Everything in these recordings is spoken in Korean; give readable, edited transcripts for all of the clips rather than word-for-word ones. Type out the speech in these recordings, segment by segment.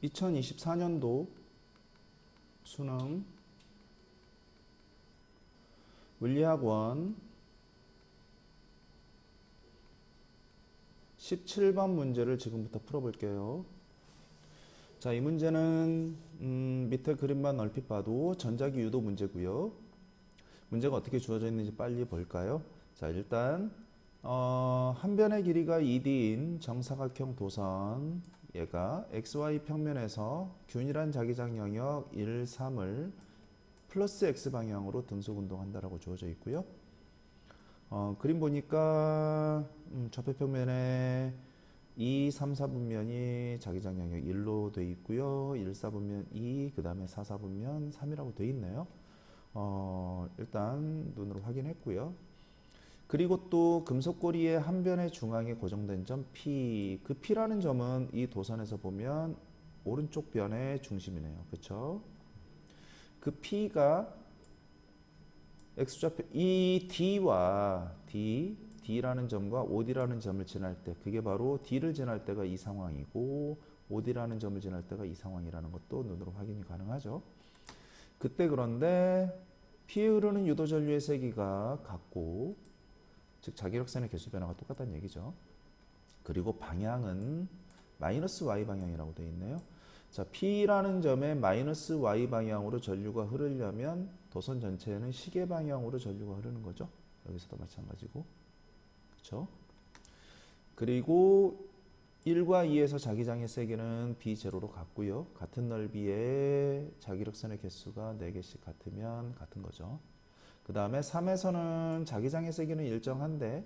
2024년도 수능 물리학원 17번 문제를 지금부터 풀어볼게요. 자, 이 문제는 밑에 그림만 얼핏 봐도 전자기 유도 문제고요. 문제가 어떻게 주어져 있는지 빨리 볼까요? 자, 일단 한 변의 길이가 2D인 정사각형 도선, 얘가 XY 평면에서 균일한 자기장 영역 1, 3을 플러스 X 방향으로 등속 운동한다라고 주어져 있고요. 그림 보니까 접해평면에 2, 3, 4분면이 자기장 영역 1로 돼 있고요. 1, 4분면 2, 그 다음에 4, 4분면 3이라고 돼 있네요. 일단 눈으로 확인했고요. 그리고 또 금속고리의 한 변의 중앙에 고정된 점 P, 그 P라는 점은 이 도선에서 보면 오른쪽 변의 중심이네요. 그쵸? 그 P가 X좌표 이 D와 D라는 점과 OD라는 점을 지날 때, 그게 바로 D를 지날 때가 이 상황이고 OD라는 점을 지날 때가 이 상황이라는 것도 눈으로 확인이 가능하죠. 그때 그런데 P에 흐르는 유도 전류의 세기가 같고, 즉 자기력선의 개수 변화가 똑같다는 얘기죠. 그리고 방향은 마이너스 Y 방향이라고 되어 있네요. 자, P라는 점에 마이너스 Y 방향으로 전류가 흐르려면 도선 전체에는 시계 방향으로 전류가 흐르는 거죠. 여기서도 마찬가지고. 그렇죠? 그리고 1과 2에서 자기장의 세기는 B0로 같고요. 같은 넓이의 자기력선의 개수가 4개씩 같으면 같은 거죠. 그 다음에 3에서는 자기장의 세기는 일정한데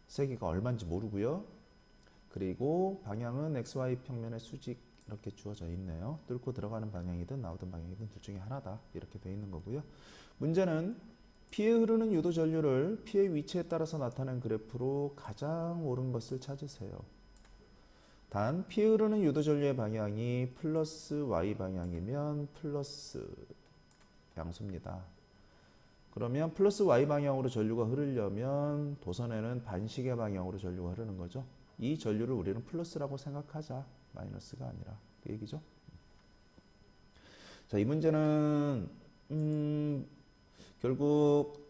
세기가 얼마인지 모르고요. 그리고 방향은 XY 평면의 수직 이렇게 주어져 있네요. 뚫고 들어가는 방향이든 나오던 방향이든 둘 중에 하나다 이렇게 돼 있는 거고요. 문제는 P에 흐르는 유도 전류를 P의 위치에 따라서 나타낸 그래프로 가장 옳은 것을 찾으세요. 단 P에 흐르는 유도 전류의 방향이 플러스 Y 방향이면 플러스 양수입니다. 그러면 플러스 Y 방향으로 전류가 흐르려면 도선에는 반시계 방향으로 전류가 흐르는 거죠. 이 전류를 우리는 플러스라고 생각하자. 마이너스가 아니라. 그 얘기죠. 자, 이 문제는 결국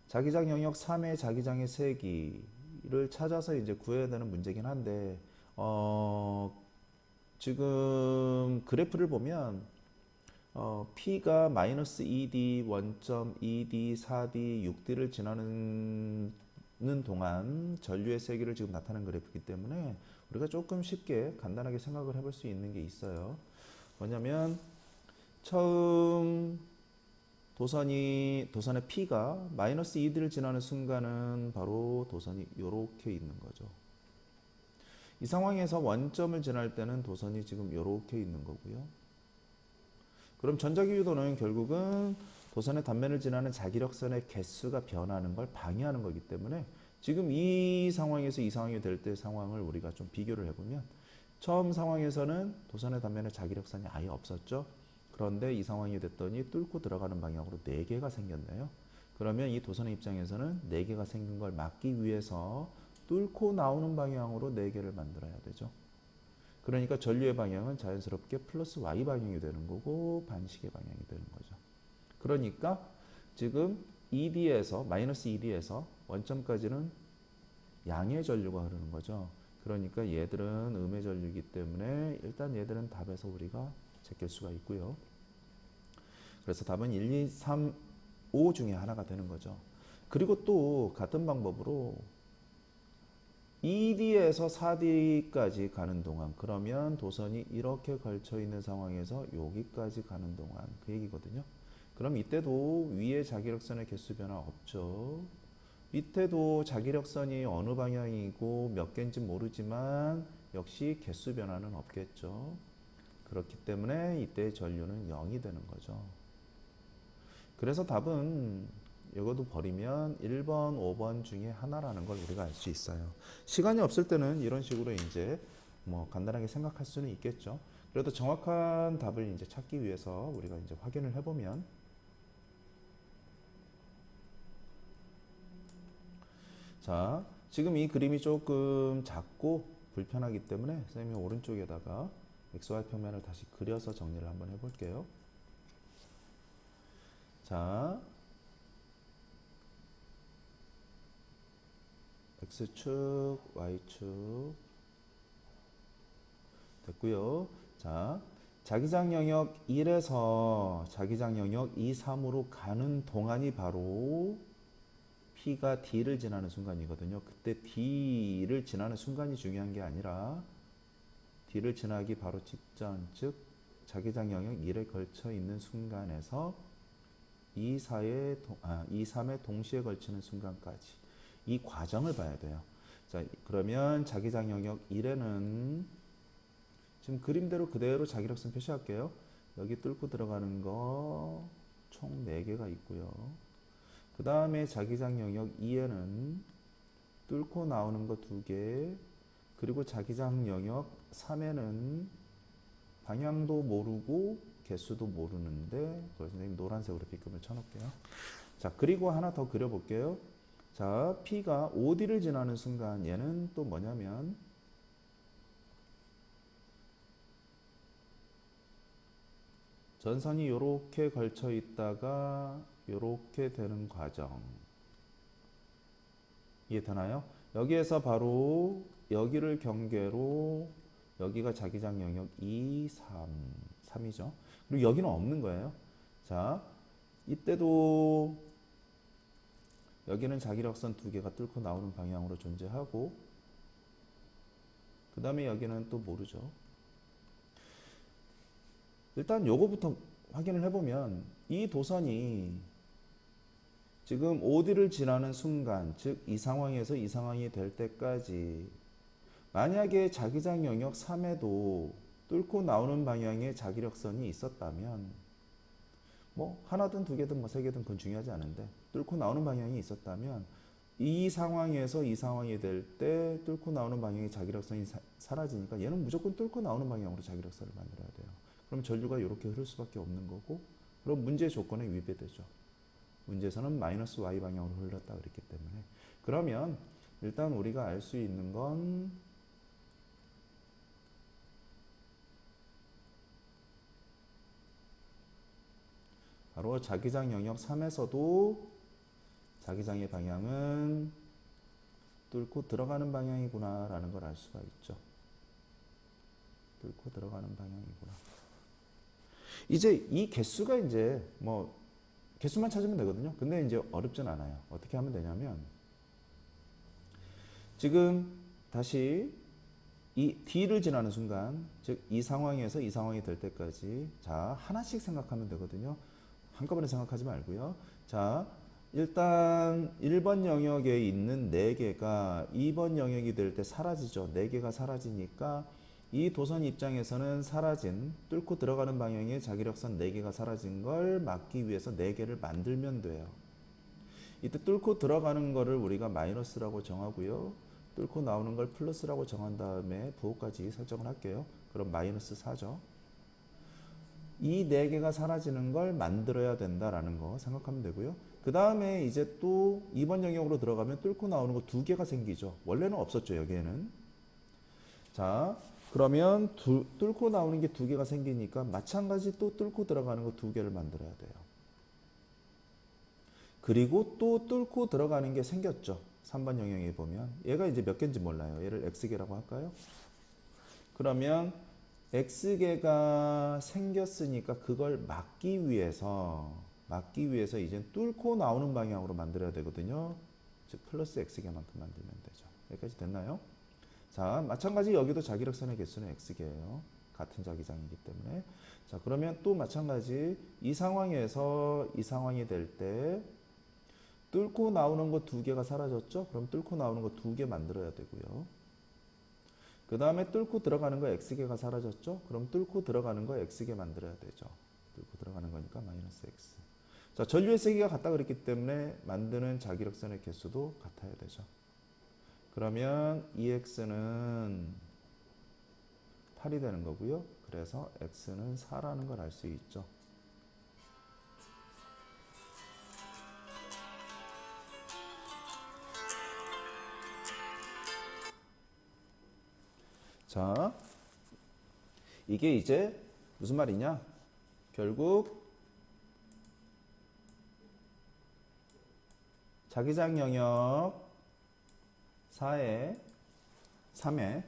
자기장 영역 3의 자기장의 세기를 찾아서 이제 구해야 되는 문제긴 한데 지금 그래프를 보면 P가 마이너스 2D, 원점 2D, 4D, 6D를 지나는 동안 전류의 세기를 지금 나타낸 그래프이기 때문에 우리가 조금 쉽게 간단하게 생각을 해볼 수 있는 게 있어요. 뭐냐면 처음 도선의 P가 마이너스 2D를 지나는 순간은 바로 도선이 이렇게 있는 거죠. 이 상황에서 원점을 지날 때는 도선이 지금 이렇게 있는 거고요. 그럼 전자기 유도는 결국은 도선의 단면을 지나는 자기력선의 개수가 변하는 걸 방해하는 거기 때문에 지금 이 상황에서 이 상황이 될 때 상황을 우리가 좀 비교를 해보면 처음 상황에서는 도선의 단면에 자기력선이 아예 없었죠. 그런데 이 상황이 됐더니 뚫고 들어가는 방향으로 4개가 생겼네요. 그러면 이 도선의 입장에서는 4개가 생긴 걸 막기 위해서 뚫고 나오는 방향으로 4개를 만들어야 되죠. 그러니까 전류의 방향은 자연스럽게 플러스 Y 방향이 되는 거고 반시계 방향이 되는 거죠. 그러니까 지금 ED에서 마이너스 ED에서 원점까지는 양의 전류가 흐르는 거죠. 그러니까 얘들은 음의 전류이기 때문에 일단 얘들은 답에서 우리가 제낄 수가 있고요. 그래서 답은 1, 2, 3, 5 중에 하나가 되는 거죠. 그리고 또 같은 방법으로 ED에서 4D까지 가는 동안, 그러면 도선이 이렇게 걸쳐 있는 상황에서 여기까지 가는 동안 그 얘기거든요. 그럼 이때도 위에 자기력선의 개수 변화 없죠. 밑에도 자기력선이 어느 방향이고 몇 개인지 모르지만 역시 개수 변화는 없겠죠. 그렇기 때문에 이때 전류는 0이 되는 거죠. 그래서 답은 이것도 버리면 1번, 5번 중에 하나라는 걸 우리가 알 수 있어요. 시간이 없을 때는 이런 식으로 이제 뭐 간단하게 생각할 수는 있겠죠. 그래도 정확한 답을 이제 찾기 위해서 우리가 이제 확인을 해보면 자, 지금 이 그림이 조금 작고 불편하기 때문에 선생님이 오른쪽에다가 XY 평면을 다시 그려서 정리를 한번 해볼게요. 자, X축, Y축 됐고요. 자, 자기장 영역 1에서 자기장 영역 2, 3으로 가는 동안이 바로 P가 D를 지나는 순간이거든요. 그때 D를 지나는 순간이 중요한 게 아니라 D를 지나기 바로 직전, 즉 자기장 영역 1에 걸쳐 있는 순간에서 2, 3에 동시에 걸치는 순간까지 이 과정을 봐야 돼요. 자, 그러면 자기장 영역 1에는 지금 그림대로 그대로 자기력선 표시할게요. 여기 뚫고 들어가는 거 총 4개가 있고요. 그 다음에 자기장 영역 2에는 뚫고 나오는 거 2개, 그리고 자기장 영역 3에는 방향도 모르고 개수도 모르는데 그걸 선생님 노란색으로 B급을 쳐놓을게요. 자, 그리고 하나 더 그려볼게요. 자, P가 OD를 지나는 순간 얘는 또 뭐냐면 전선이 이렇게 걸쳐 있다가 이렇게 되는 과정 이해되나요? 여기에서 바로 여기를 경계로 여기가 자기장 영역 2, 3이죠. 그리고 여기는 없는 거예요. 자, 이때도 여기는 자기력선 2개가 뚫고 나오는 방향으로 존재하고 그 다음에 여기는 또 모르죠. 일단 요거부터 확인을 해보면 이 도선이 지금 OD를 지나는 순간, 즉 이 상황에서 이 상황이 될 때까지 만약에 자기장 영역 3에도 뚫고 나오는 방향에 자기력선이 있었다면 뭐 하나든 2개든 뭐 3개든 그건 중요하지 않은데 뚫고 나오는 방향이 있었다면 이 상황에서 이 상황이 될 때 뚫고 나오는 방향의 자기력선이 사라지니까 얘는 무조건 뚫고 나오는 방향으로 자기력선을 만들어야 돼요. 그럼 전류가 이렇게 흐를 수밖에 없는 거고 그럼 문제의 조건에 위배되죠. 문제에서는 마이너스 Y 방향으로 흘렀다 그랬기 때문에 그러면 일단 우리가 알 수 있는 건 바로 자기장 영역 3에서도 자기장의 방향은 뚫고 들어가는 방향이구나 라는 걸 알 수가 있죠. 뚫고 들어가는 방향이구나. 이제 이 개수가 이제 뭐 개수만 찾으면 되거든요. 근데 이제 어렵진 않아요. 어떻게 하면 되냐면 지금 다시 이 D를 지나는 순간, 즉 이 상황에서 이 상황이 될 때까지 자 하나씩 생각하면 되거든요. 한꺼번에 생각하지 말고요. 자 일단 1번 영역에 있는 4개가 2번 영역이 될 때 사라지죠. 4개가 사라지니까 이 도선 입장에서는 사라진 뚫고 들어가는 방향에 자기력선 4개가 사라진 걸 막기 위해서 4개를 만들면 돼요. 이때 뚫고 들어가는 거를 우리가 마이너스라고 정하고요. 뚫고 나오는 걸 플러스라고 정한 다음에 부호까지 설정을 할게요. 그럼 마이너스 4죠. 이 4개가 사라지는 걸 만들어야 된다라는 거 생각하면 되고요. 그 다음에 이제 또 2번 영역으로 들어가면 뚫고 나오는 거 2개가 생기죠. 원래는 없었죠, 여기에는. 자, 그러면 뚫고 나오는 게 2개가 생기니까 마찬가지 또 뚫고 들어가는 거 2개를 만들어야 돼요. 그리고 또 뚫고 들어가는 게 생겼죠. 3번 영역에 보면 얘가 이제 몇 개인지 몰라요. 얘를 X개라고 할까요? 그러면 X개가 생겼으니까 그걸 막기 위해서 이제 뚫고 나오는 방향으로 만들어야 되거든요. 즉 플러스 X개만큼 만들면 되죠. 여기까지 됐나요? 자, 마찬가지 여기도 자기력선의 개수는 X개예요. 같은 자기장이기 때문에. 자, 그러면 또 마찬가지 이 상황에서 이 상황이 될 때 뚫고 나오는 거 2개가 사라졌죠? 그럼 뚫고 나오는 거 2개 만들어야 되고요. 그 다음에 뚫고 들어가는 거 X개가 사라졌죠? 그럼 뚫고 들어가는 거 X개 만들어야 되죠. 뚫고 들어가는 거니까 마이너스 X. 자, 전류의 세기가 같다 그랬기 때문에 만드는 자기력선의 개수도 같아야 되죠. 그러면 EX는 8이 되는 거고요. 그래서 X는 4라는 걸 알 수 있죠. 자, 이게 이제 무슨 말이냐? 결국 자기장 영역 4에 3에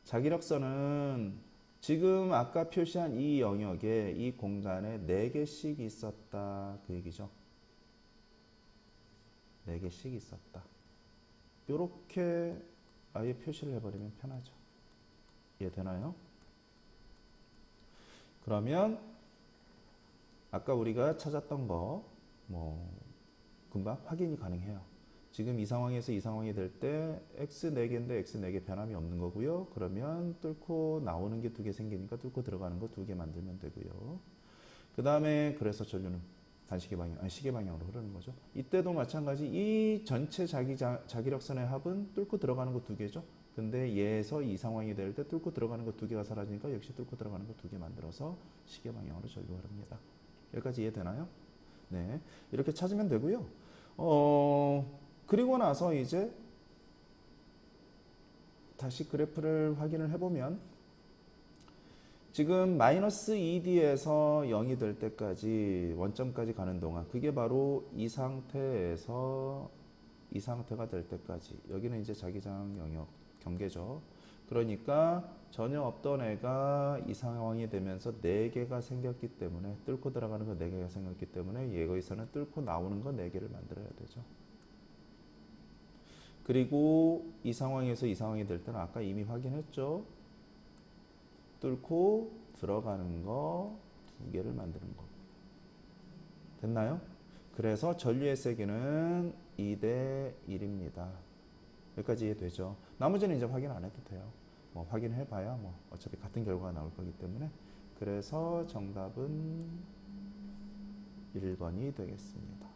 자기력선은 지금 아까 표시한 이 영역에 이 공간에 4개씩 있었다 그 얘기죠. 4개씩 있었다. 요렇게 아예 표시를 해버리면 편하죠. 이해되나요? 그러면 아까 우리가 찾았던 거 뭐 금방 확인이 가능해요. 지금 이 상황에서 이 상황이 될 때 x 4개인데 x 4개 변함이 없는 거고요. 그러면 뚫고 나오는 게 2개 생기니까 뚫고 들어가는 거 2개 만들면 되고요. 그 다음에 그래서 전류는 단시계 방향, 아니 시계 방향으로 흐르는 거죠. 이때도 마찬가지 이 전체 자기력선의 합은 뚫고 들어가는 거 2개죠. 근데 얘에서 이 상황이 될 때 뚫고 들어가는 거 2개가 사라지니까 역시 뚫고 들어가는 거 2개 만들어서 시계 방향으로 전류가 흐릅니다. 여기까지 이해되나요? 네, 이렇게 찾으면 되고요. 그리고 나서 이제 다시 그래프를 확인을 해보면 지금 마이너스 2D에서 0이 될 때까지 원점까지 가는 동안 그게 바로 이 상태에서 이 상태가 될 때까지 여기는 이제 자기장 영역 경계죠. 그러니까 전혀 없던 애가 이 상황이 되면서 4개가 생겼기 때문에 뚫고 들어가는 거 4개가 생겼기 때문에 여기서는 뚫고 나오는 거 4개를 만들어야 되죠. 그리고 이 상황에서 이 상황이 될 때는 아까 이미 확인했죠. 뚫고 들어가는 거 2개를 만드는 거. 됐나요? 그래서 전류의 세기는 2대 1입니다. 여기까지 이해되죠? 나머지는 이제 확인 안 해도 돼요. 뭐 확인해 봐야 뭐 어차피 같은 결과가 나올 거기 때문에. 그래서 정답은 1번이 되겠습니다.